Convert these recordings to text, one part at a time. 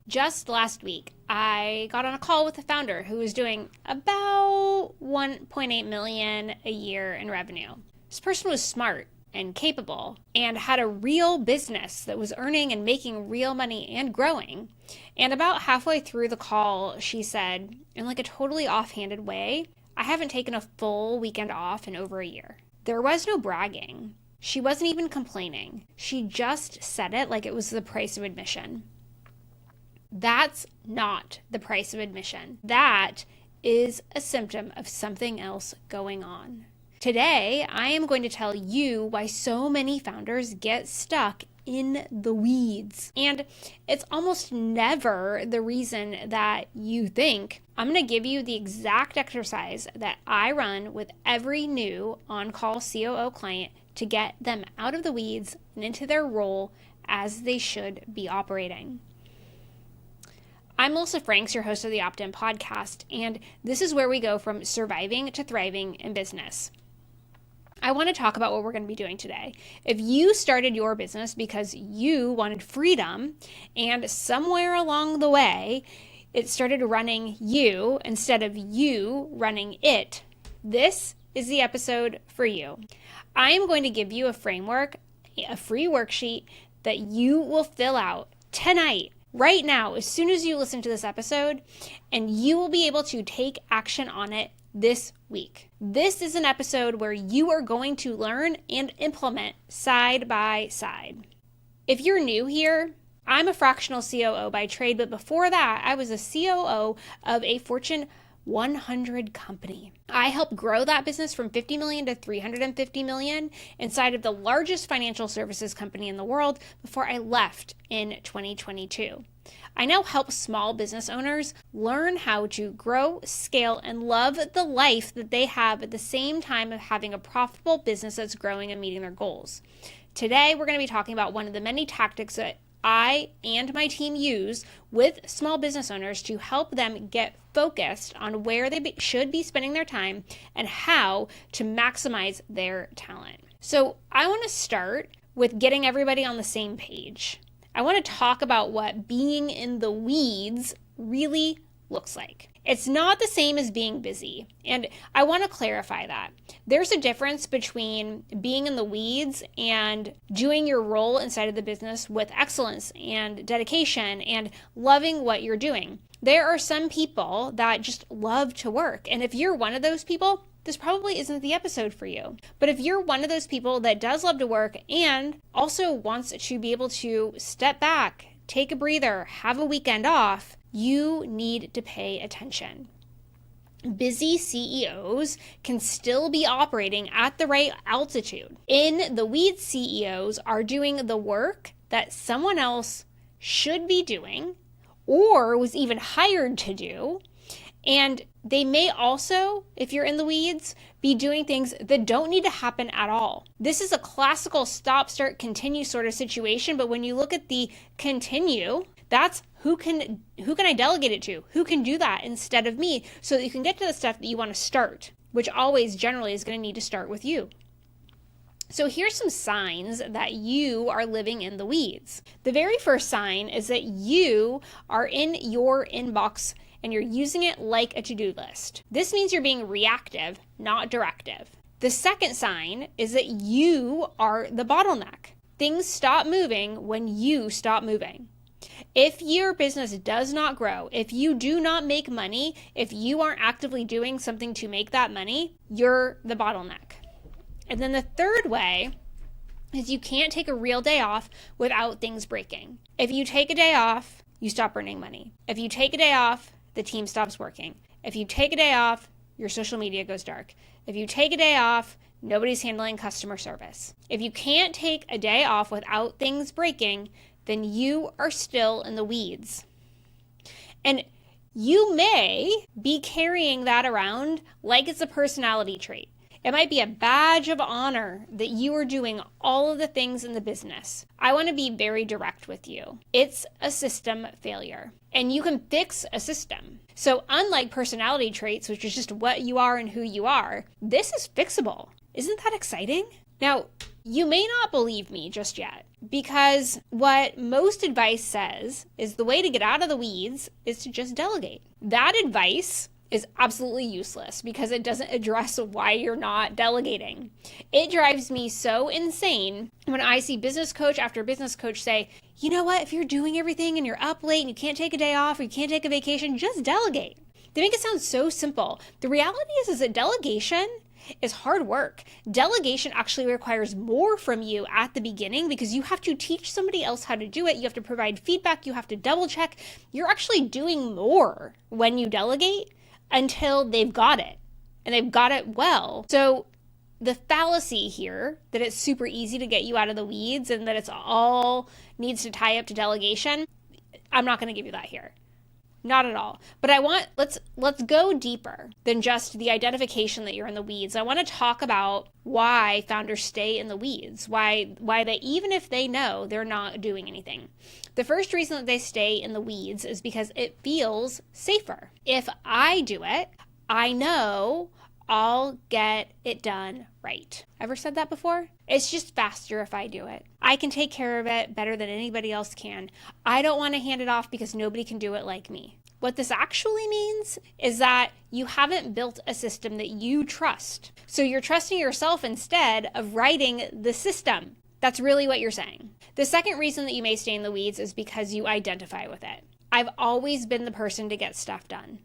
Just last week, I got on a call with a founder who was doing about 1.8 million a year in revenue. This person was smart and capable and had a real business that was earning and making real money and growing. And about halfway through the call, she said, in like a totally offhanded way, I haven't taken a full weekend off in over a year. There was no bragging. She wasn't even complaining. She just said it like it was the price of admission. That's not the price of admission. That is a symptom of something else going on. Today, I am going to tell you why so many founders get stuck in the weeds. And it's almost never the reason that you think. I'm going to give you the exact exercise that I run with every new On Call COO client to get them out of the weeds and into their role as they should be operating. I'm Melissa Franks, your host of the Opt-in podcast, and this is where we go from surviving to thriving in business. I want to talk about what we're going to be doing today. If you started your business because you wanted freedom and somewhere along the way it started running you instead of you running it, this is the episode for you. I am going to give you a framework, a free worksheet that you will fill out tonight, right now, as soon as you listen to this episode, and you will be able to take action on it this week. This is an episode where you are going to learn and implement side by side. If you're new here, I'm a fractional COO by trade, but before that, I was a COO of a Fortune 100 company. I helped grow that business from 50 million to 350 million inside of the largest financial services company in the world before I left in 2022. I now help small business owners learn how to grow, scale, and love the life that they have at the same time of having a profitable business that's growing and meeting their goals. Today, we're going to be talking about one of the many tactics that I and my team use with small business owners to help them get focused on where they should be spending their time and how to maximize their talent. So I want to start with getting everybody on the same page. I want to talk about what being in the weeds really looks like. It's not the same as being busy, and I want to clarify that. There's a difference between being in the weeds and doing your role inside of the business with excellence and dedication and loving what you're doing. There are some people that just love to work, and if you're one of those people, this probably isn't the episode for you. But if you're one of those people that does love to work and also wants to be able to step back, take a breather, have a weekend off, you need to pay attention. Busy CEOs can still be operating at the right altitude. In the weeds, CEOs are doing the work that someone else should be doing or was even hired to do. And they may also, if you're in the weeds, be doing things that don't need to happen at all. This is a classical stop, start, continue sort of situation. But when you look at the continue, that's who can I delegate it to? Who can do that instead of me? So that you can get to the stuff that you want to start, which always generally is going to need to start with you. So here's some signs that you are living in the weeds. The very first sign is that you are in your inbox and you're using it like a to-do list. This means you're being reactive, not directive. The second sign is that you are the bottleneck. Things stop moving when you stop moving. If your business does not grow, if you do not make money, if you aren't actively doing something to make that money, you're the bottleneck. And then the third way is you can't take a real day off without things breaking. If you take a day off, you stop earning money. If you take a day off, the team stops working. If you take a day off, your social media goes dark. If you take a day off, nobody's handling customer service. If you can't take a day off without things breaking, then you are still in the weeds. And you may be carrying that around like it's a personality trait. It might be a badge of honor that you are doing all of the things in the business. I want to be very direct with you. It's a system failure, and you can fix a system. So unlike personality traits, which is just what you are and who you are, this is fixable. Isn't that exciting? Now, you may not believe me just yet, Because what most advice says is the way to get out of the weeds is to just delegate. That advice is absolutely useless because it doesn't address why you're not delegating. It drives me so insane when I see business coach after business coach say, you know what, if you're doing everything and you're up late and you can't take a day off or you can't take a vacation, just delegate. They make it sound so simple. The reality is that delegation is hard work. Delegation actually requires more from you at the beginning because you have to teach somebody else how to do it. You have to provide feedback. You have to double check. You're actually doing more when you delegate until they've got it, and they've got it well. So the fallacy here that it's super easy to get you out of the weeds and that it's all needs to tie up to delegation, I'm not going to give you that here. Not at all. But let's go deeper than just the identification that you're in the weeds. I want to talk about why founders stay in the weeds, why they, even if they know they're not doing anything. The first reason that they stay in the weeds is because it feels safer. If I do it, I know I'll get it done right. Ever said that before? It's just faster if I do it. I can take care of it better than anybody else can. I don't want to hand it off because nobody can do it like me. What this actually means is that you haven't built a system that you trust. So you're trusting yourself instead of writing the system. That's really what you're saying. The second reason that you may stay in the weeds is because you identify with it. I've always been the person to get stuff done.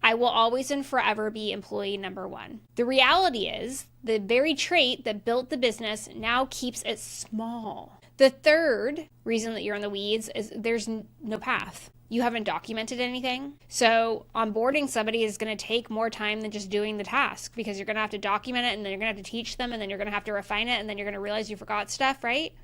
I will always and forever be employee number one. The reality is the very trait that built the business now keeps it small. The third reason that you're in the weeds is there's no path. You haven't documented anything. So onboarding somebody is going to take more time than just doing the task because you're going to have to document it and then you're going to have to teach them and then you're going to have to refine it and then you're going to realize you forgot stuff, right?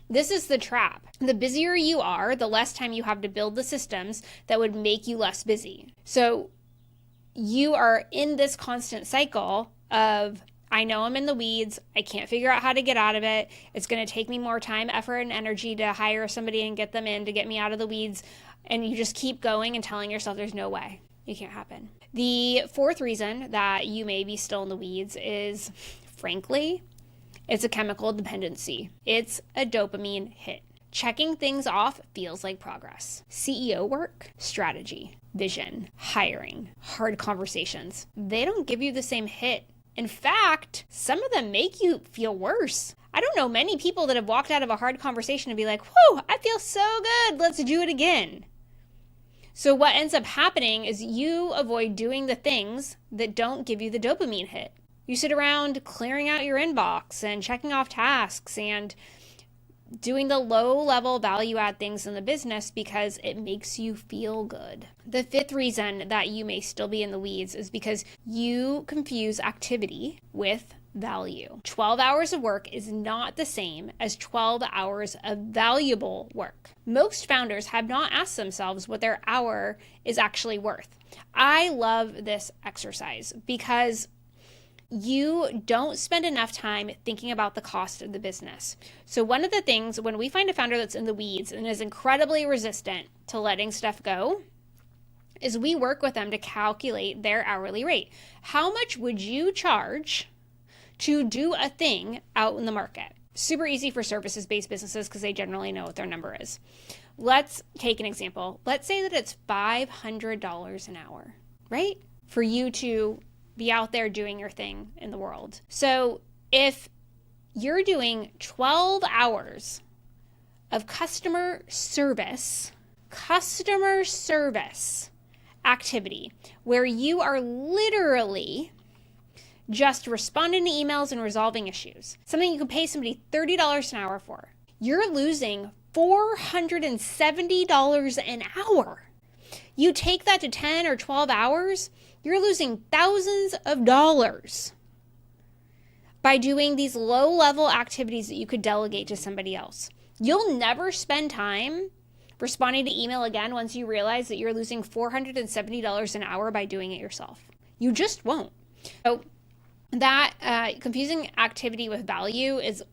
This is the trap. The busier you are, the less time you have to build the systems that would make you less busy. So you are in this constant cycle of, I know I'm in the weeds. I can't figure out how to get out of it. It's going to take me more time, effort, and energy to hire somebody and get them in to get me out of the weeds. And you just keep going and telling yourself there's no way. It can't happen. The fourth reason that you may be still in the weeds is, frankly, it's a chemical dependency. It's a dopamine hit. Checking things off feels like progress. CEO work, strategy, vision, hiring, hard conversations. They don't give you the same hit. In fact, some of them make you feel worse. I don't know many people that have walked out of a hard conversation and be like, whew, I feel so good. Let's do it again. So what ends up happening is you avoid doing the things that don't give you the dopamine hit. You sit around clearing out your inbox and checking off tasks and doing the low-level value-add things in the business because it makes you feel good. The fifth reason that you may still be in the weeds is because you confuse activity with value. 12 hours of work is not the same as 12 hours of valuable work. Most founders have not asked themselves what their hour is actually worth. I love this exercise because you don't spend enough time thinking about the cost of the business. So one of the things when we find a founder that's in the weeds and is incredibly resistant to letting stuff go is we work with them to calculate their hourly rate. How much would you charge to do a thing out in the market? Super easy for services-based businesses because they generally know what their number is. Let's take an example. Let's say that it's $500 an hour, right? For you to be out there doing your thing in the world. So if you're doing 12 hours of customer service activity where you are literally just responding to emails and resolving issues, something you could pay somebody $30 an hour for, you're losing $470 an hour. You take that to 10 or 12 hours, you're losing thousands of dollars by doing these low-level activities that you could delegate to somebody else. You'll never spend time responding to email again once you realize that you're losing $470 an hour by doing it yourself. You just won't. So that confusing activity with value is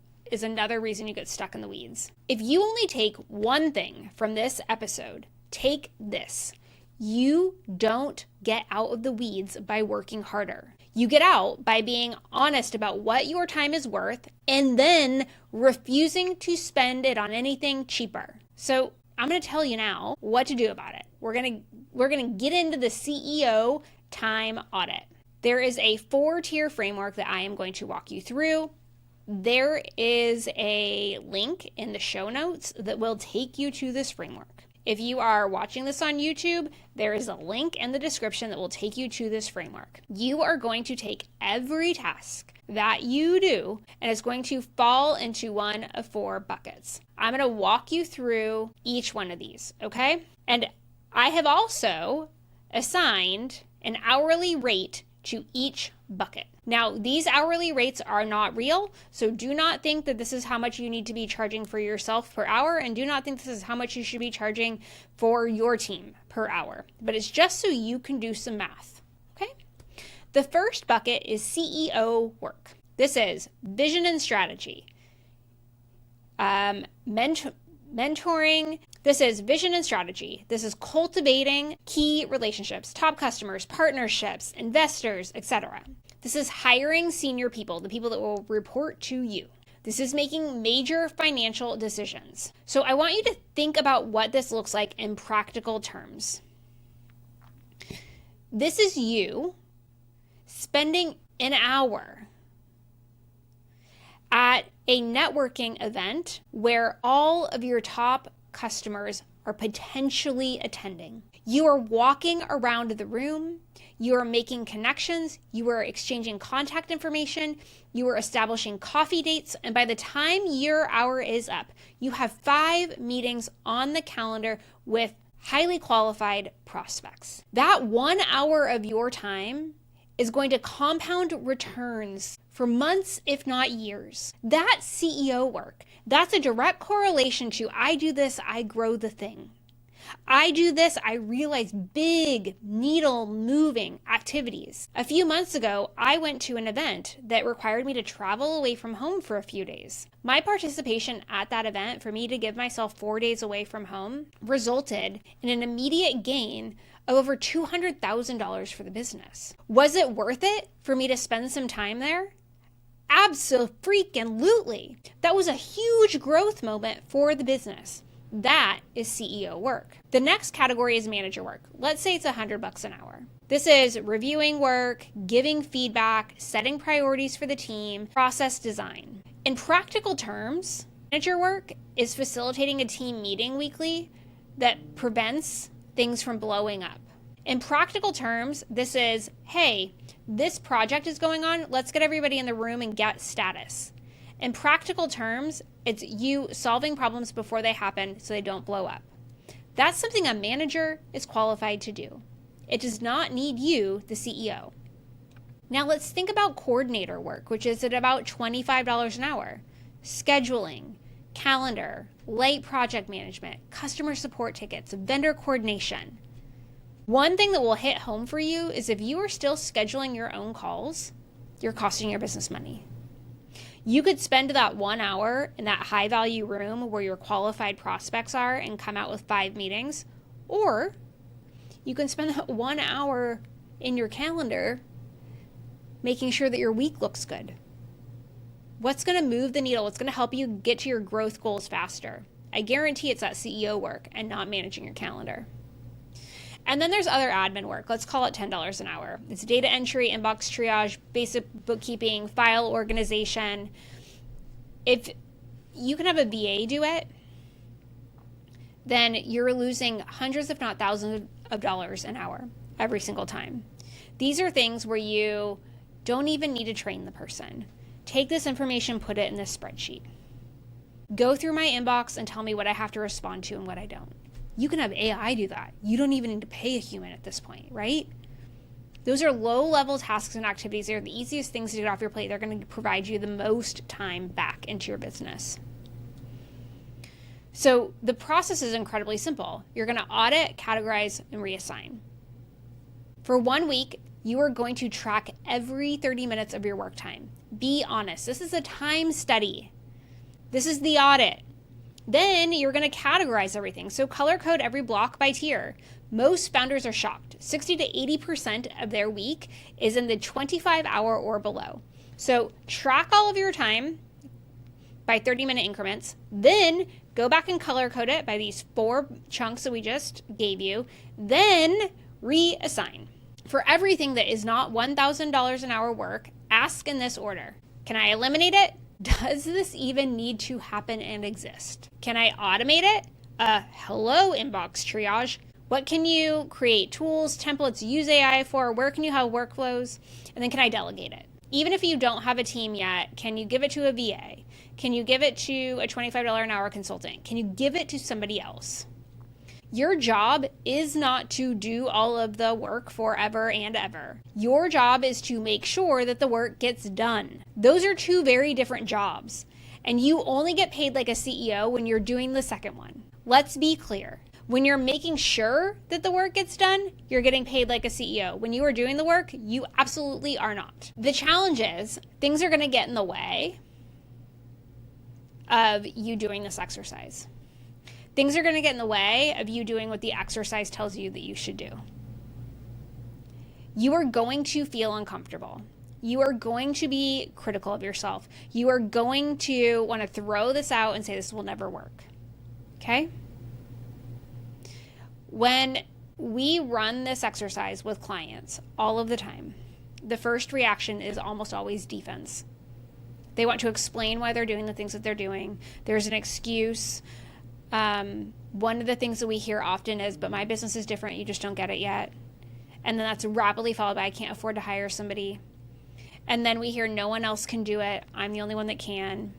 another reason you get stuck in the weeds. If you only take one thing from this episode, take this. You don't get out of the weeds by working harder. You get out by being honest about what your time is worth and then refusing to spend it on anything cheaper. So I'm going to tell you now what to do about it. We're going to get into the CEO Time Audit. There is a 4-tier framework that I am going to walk you through. There is a link in the show notes that will take you to this framework. If you are watching this on YouTube, there is a link in the description that will take you to this framework. You are going to take every task that you do, and it's going to fall into one of 4 buckets. I'm going to walk you through each one of these, okay? And I have also assigned an hourly rate to each bucket. Now, these hourly rates are not real, so do not think that this is how much you need to be charging for yourself per hour, and do not think this is how much you should be charging for your team per hour. But it's just so you can do some math, okay? The first bucket is CEO work. This is vision and strategy, mentoring. This is vision and strategy. This is cultivating key relationships, top customers, partnerships, investors, etc. This is hiring senior people, the people that will report to you. This is making major financial decisions. So I want you to think about what this looks like in practical terms. This is you spending an hour at a networking event where all of your top customers are potentially attending. You are walking around the room, you are making connections, you are exchanging contact information, you are establishing coffee dates, and by the time your hour is up, you have 5 meetings on the calendar with highly qualified prospects. That 1 hour of your time is going to compound returns for months, if not years. That's CEO work. That's a direct correlation to I do this, I grow the thing. I do this, I realize big needle moving activities. A few months ago, I went to an event that required me to travel away from home for a few days. My participation at that event, for me to give myself 4 days away from home, resulted in an immediate gain of over $200,000 for the business. Was it worth it for me to spend some time there? Absolutely. That was a huge growth moment for the business. That is CEO work. The next category is manager work. Let's say it's $100 an hour. This is reviewing work, giving feedback, setting priorities for the team, process design. In practical terms, manager work is facilitating a team meeting weekly that prevents things from blowing up. In practical terms, this is, hey, this project is going on. Let's get everybody in the room and get status. In practical terms, it's you solving problems before they happen so they don't blow up. That's something a manager is qualified to do. It does not need you, the CEO. Now let's think about coordinator work, which is at about $25 an hour. Scheduling, calendar, light project management, customer support tickets, vendor coordination. One thing that will hit home for you is if you are still scheduling your own calls, you're costing your business money. You could spend that 1 hour in that high value room where your qualified prospects are and come out with 5 meetings, or you can spend that 1 hour in your calendar making sure that your week looks good. What's going to move the needle? What's going to help you get to your growth goals faster? I guarantee it's that CEO work and not managing your calendar. And then there's other admin work. Let's call it $10 an hour. It's data entry, inbox triage, basic bookkeeping, file organization. If you can have a VA do it, then you're losing hundreds, if not thousands of dollars an hour every single time. These are things where you don't even need to train the person. Take this information, put it in this spreadsheet. Go through my inbox and tell me what I have to respond to and what I don't. You can have AI do that. You don't even need to pay a human at this point, right? Those are low-level tasks and activities. They're the easiest things to get off your plate. They're going to provide you the most time back into your business. So the process is incredibly simple. You're going to audit, categorize, and reassign. For 1 week, you are going to track every 30 minutes of your work time. Be honest. This is a time study. This is the audit. Then you're going to categorize everything. So color code every block by tier. Most founders are shocked. 60 to 80% of their week is in the 25-hour or below. So track all of your time by 30-minute increments, then go back and color code it by these 4 chunks that we just gave you, then reassign. For everything that is not $1,000 an hour work, ask in this order. Can I eliminate it? Does this even need to happen and exist? Can I automate it? Hello, inbox triage. What can you create? Tools, templates, use AI for? Where can you have workflows? And then can I delegate it? Even if you don't have a team yet, can you give it to a VA? Can you give it to a $25 an hour consultant? Can you give it to somebody else? Your job is not to do all of the work forever and ever. Your job is to make sure that the work gets done. Those are 2 very different jobs. And you only get paid like a CEO when you're doing the second one. Let's be clear. When you're making sure that the work gets done, you're getting paid like a CEO. When you are doing the work, you absolutely are not. The challenge is things are going to get in the way of you doing this exercise. Things are going to get in the way of you doing what the exercise tells you that you should do. You are going to feel uncomfortable. You are going to be critical of yourself. You are going to want to throw this out and say this will never work. Okay? When we run this exercise with clients all of the time, the first reaction is almost always defense. They want to explain why they're doing the things that they're doing. There's an excuse. One of the things that we hear often is, but my business is different, you just don't get it yet. And then that's rapidly followed by, I can't afford to hire somebody. And then we hear, no one else can do it, I'm the only one that can.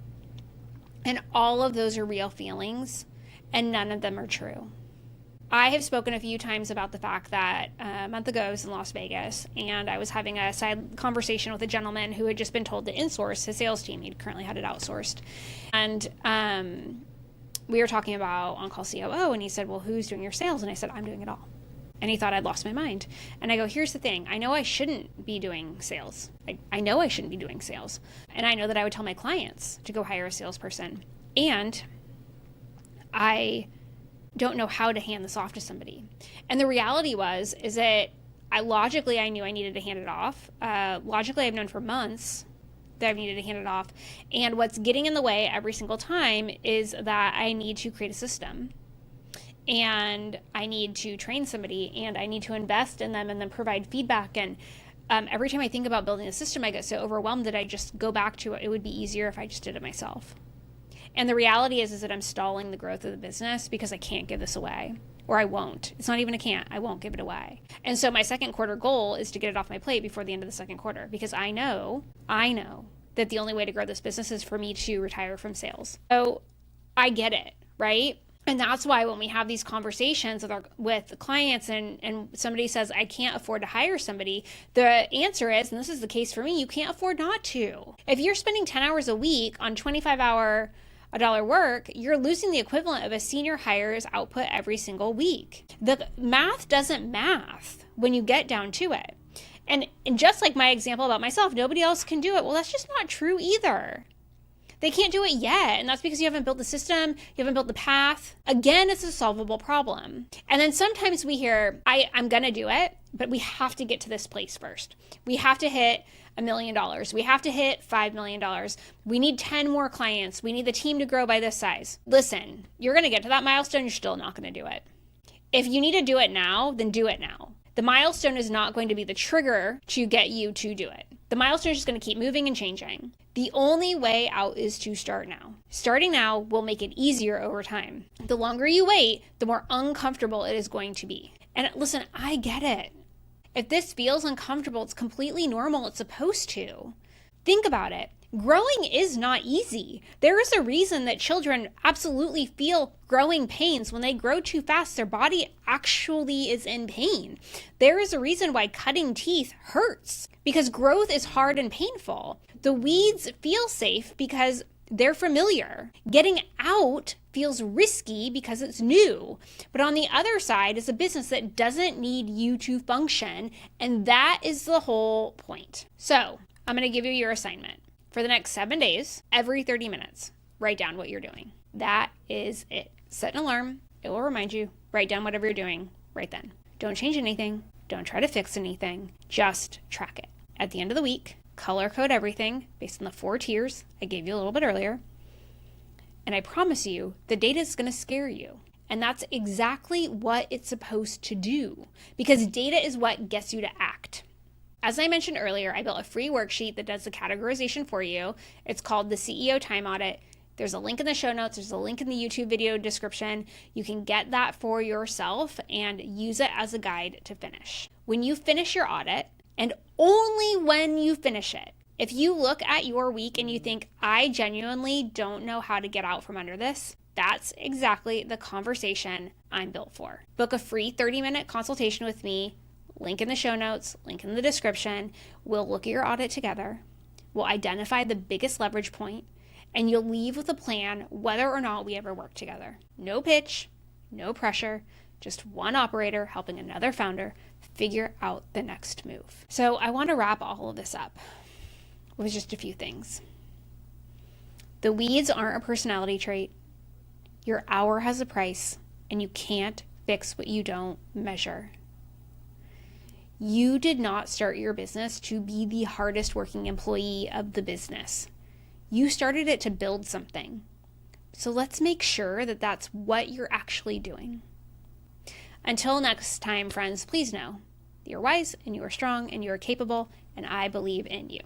And all of those are real feelings, and none of them are true. I have spoken a few times about the fact that a month ago I was in Las Vegas, and I was having a side conversation with a gentleman who had just been told to insource his sales team. He'd currently had it outsourced. And we were talking about On Call COO, and he said, well, who's doing your sales? And I said, I'm doing it all. And he thought I'd lost my mind. And I go, here's the thing. I know I shouldn't be doing sales. I know I shouldn't be doing sales. And I know that I would tell my clients to go hire a salesperson. And I don't know how to hand this off to somebody. And the reality is that I knew I needed to hand it off. Logically, I've known for months that I've needed to hand it off. And what's getting in the way every single time is that I need to create a system. And I need to train somebody, and I need to invest in them and then provide feedback. And every time I think about building a system, I get so overwhelmed that I just go back to it would be easier if I just did it myself. And the reality is that I'm stalling the growth of the business because I can't give this away, or I won't. It's not even a can't, I won't give it away. And so my second quarter goal is to get it off my plate before the end of the second quarter, because I know that the only way to grow this business is for me to retire from sales. So I get it, right? And that's why when we have these conversations with clients and somebody says, I can't afford to hire somebody, the answer is, and this is the case for me, you can't afford not to. If you're spending 10 hours a week on $25 work, you're losing the equivalent of a senior hire's output every single week. The math doesn't math when you get down to it. And just like my example about myself, nobody else can do it. Well, that's just not true either. They can't do it yet, and that's because you haven't built the system, you haven't built the path. Again, it's a solvable problem. And then sometimes we hear, I'm gonna do it, but we have to get to this place first. We have to hit $1 million. We have to hit $5 million. We need 10 more clients. We need the team to grow by this size. Listen, you're gonna get to that milestone, you're still not gonna do it. If you need to do it now, then do it now. The milestone is not going to be the trigger to get you to do it. The milestone is just going to keep moving and changing. The only way out is to start now. Starting now will make it easier over time. The longer you wait, the more uncomfortable it is going to be. And listen, I get it. If this feels uncomfortable, it's completely normal. It's supposed to. Think about it. Growing is not easy. There is a reason that children absolutely feel growing pains. When they grow too fast, their body actually is in pain. There is a reason why cutting teeth hurts, because growth is hard and painful. The weeds feel safe because they're familiar. Getting out feels risky because it's new. But on the other side is a business that doesn't need you to function, and that is the whole point. So I'm going to give you your assignment. For the next 7 days, every 30 minutes, write down what you're doing. That is it. Set an alarm. It will remind you. Write down whatever you're doing. right then. Don't change anything. Don't try to fix anything. Just track it. At the end of the week, color code everything based on the 4 tiers I gave you a little bit earlier. And I promise you, the data is going to scare you. And that's exactly what it's supposed to do, because data is what gets you to act. As I mentioned earlier, I built a free worksheet that does the categorization for you. It's called the CEO Time Audit. There's a link in the show notes. There's a link in the YouTube video description. You can get that for yourself and use it as a guide to finish. When you finish your audit, and only when you finish it, if you look at your week and you think, I genuinely don't know how to get out from under this, that's exactly the conversation I'm built for. Book a free 30-minute consultation with me. Link in the show notes, link in the description. We'll look at your audit together. We'll identify the biggest leverage point, and you'll leave with a plan whether or not we ever work together. No pitch, no pressure, just one operator helping another founder figure out the next move. So I want to wrap all of this up with just a few things. The weeds aren't a personality trait. Your hour has a price, and you can't fix what you don't measure. You did not start your business to be the hardest working employee of the business. You started it to build something. So let's make sure that that's what you're actually doing. Until next time, friends, please know that you're wise and you are strong and you are capable, and I believe in you.